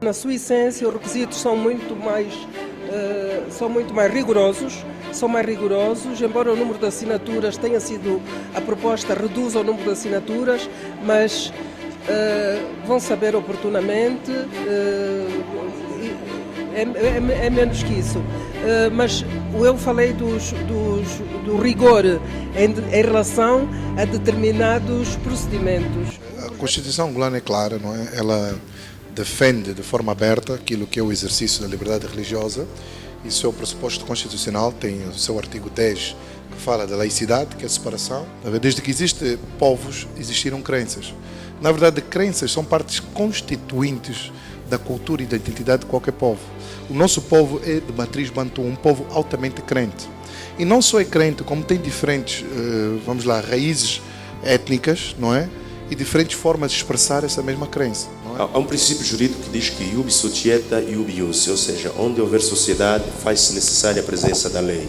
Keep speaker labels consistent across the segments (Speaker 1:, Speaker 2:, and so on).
Speaker 1: Na sua essência, os requisitos são muito mais rigorosos, embora o número de assinaturas tenha sido, a proposta reduza o número de assinaturas, mas vão saber oportunamente, é menos que isso. Mas eu falei do rigor em relação a determinados procedimentos.
Speaker 2: A Constituição angolana é clara, não é? Ela defende de forma aberta aquilo que é o exercício da liberdade religiosa e o seu pressuposto constitucional tem o seu artigo 10 que fala da laicidade, que é a separação. Desde que existem povos, existiram crenças. Na verdade, crenças são partes constituintes da cultura e da identidade de qualquer povo. O nosso povo é de matriz bantu, um povo altamente crente. E não só é crente, como tem diferentes, raízes étnicas, não é? E diferentes formas de expressar essa mesma crença. Não é?
Speaker 3: Há um princípio jurídico que diz que iubi societa iubi ius, ou seja, onde houver sociedade faz-se necessária a presença da lei.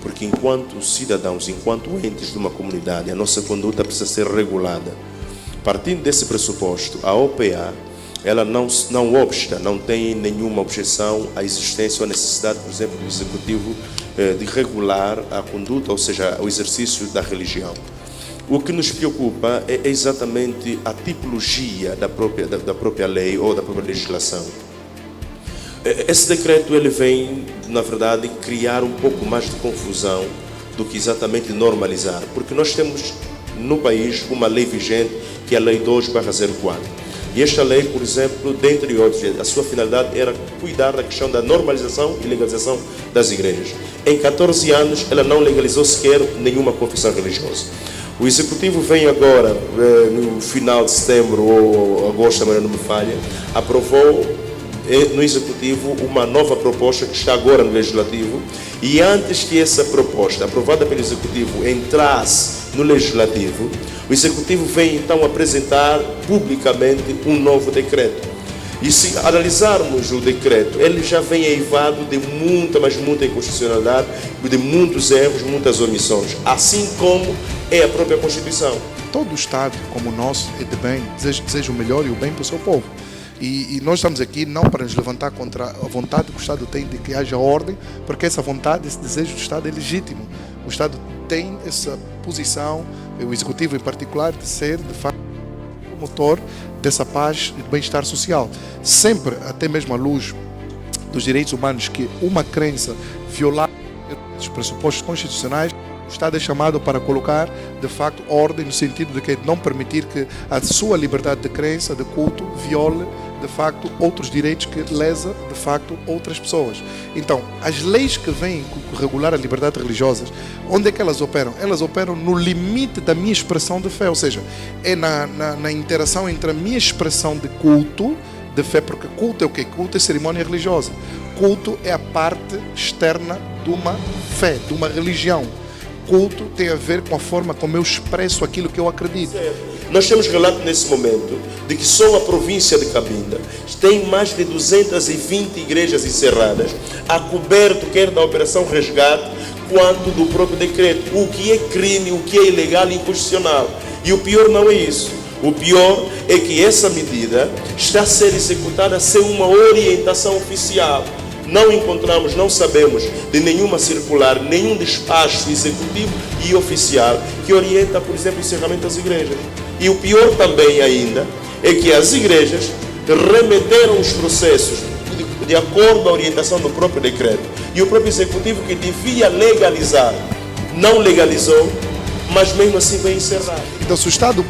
Speaker 3: Porque enquanto cidadãos, enquanto entes de uma comunidade, a nossa conduta precisa ser regulada. Partindo desse pressuposto, a OPA, ela não obsta, não tem nenhuma objeção à existência ou à necessidade, por exemplo, do Executivo de regular a conduta, ou seja, o exercício da religião. O que nos preocupa é exatamente a tipologia da própria lei ou da própria legislação. Esse decreto ele vem, na verdade, criar um pouco mais de confusão do que exatamente normalizar, porque nós temos no país uma lei vigente que é a Lei 2/04. E esta lei, por exemplo, dentre outros, a sua finalidade era cuidar da questão da normalização e legalização das igrejas. Em 14 anos, ela não legalizou sequer nenhuma confissão religiosa. O Executivo vem agora, no final de setembro ou agosto, amanhã não me falha, aprovou no Executivo uma nova proposta que está agora no Legislativo, e antes que essa proposta, aprovada pelo Executivo, entrasse no Legislativo, o Executivo vem então apresentar publicamente um novo decreto. E se analisarmos o decreto, ele já vem eivado de muita inconstitucionalidade, de muitos erros, muitas omissões, assim como é a própria Constituição.
Speaker 2: Todo o Estado, como o nosso, é de bem, deseja o melhor e o bem para o seu povo. E nós estamos aqui não para nos levantar contra a vontade que o Estado tem de que haja ordem, porque essa vontade, esse desejo do Estado é legítimo. O Estado tem essa posição, o Executivo em particular, de ser, de facto, o motor dessa paz e do bem-estar social. Sempre, até mesmo à luz dos direitos humanos, que uma crença violar os pressupostos constitucionais, o Estado é chamado para colocar, de facto, ordem no sentido de que não permitir que a sua liberdade de crença, de culto, viole, de facto, outros direitos que lesa, de facto, outras pessoas. Então, as leis que vêm regular a liberdade religiosa, onde é que elas operam? Elas operam no limite da minha expressão de fé, ou seja, é na interação entre a minha expressão de culto, de fé, porque culto é o quê? Culto é cerimônia religiosa. Culto é a parte externa de uma fé, de uma religião. Culto tem a ver com a forma como eu expresso aquilo que eu acredito.
Speaker 3: Nós temos relato nesse momento de que só a província de Cabinda tem mais de 220 igrejas encerradas, a coberto quer da Operação Resgate, quanto do próprio decreto. O que é crime, o que é ilegal e inconstitucional. E o pior não é isso. O pior é que essa medida está a ser executada sem uma orientação oficial. Não encontramos, não sabemos de nenhuma circular, nenhum despacho executivo e oficial que orienta, por exemplo, o encerramento das igrejas. E o pior também ainda é que as igrejas remeteram os processos de acordo à orientação do próprio decreto. E o próprio executivo, que devia legalizar, não legalizou, mas mesmo assim vem encerrar.
Speaker 2: Então, se o Estado,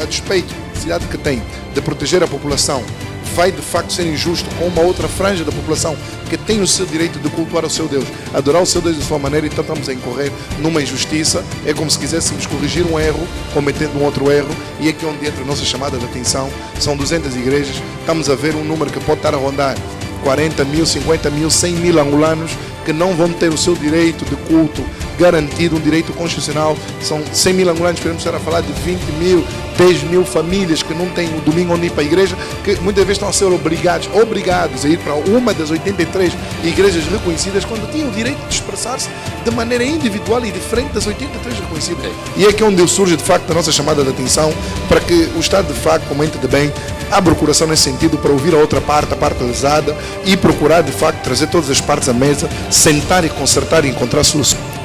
Speaker 2: a despeito da necessidade que tem de proteger a população, vai de facto ser injusto com uma outra franja da população que tem o seu direito de cultuar o seu Deus, adorar o seu Deus de sua maneira, então estamos a incorrer numa injustiça. É como se quiséssemos corrigir um erro, cometendo um outro erro, e aqui onde entra a nossa chamada de atenção, são 200 igrejas, estamos a ver um número que pode estar a rondar 40 mil, 50 mil, 100 mil angolanos que não vão ter o seu direito de culto garantido, um direito constitucional. São 100 mil angolanos, podemos estar a falar de 20 mil, 10 mil famílias que não têm o domingo onde ir para a igreja, que muitas vezes estão a ser obrigados a ir para uma das 83 igrejas reconhecidas, quando tinham o direito de expressar-se de maneira individual e diferente das 83 reconhecidas. E é aqui onde surge de facto a nossa chamada de atenção para que o Estado, de facto, como ente de bem, Abre o coração nesse sentido para ouvir a outra parte, a parte lesada, e procurar de facto trazer todas as partes à mesa, sentar e consertar e encontrar soluções.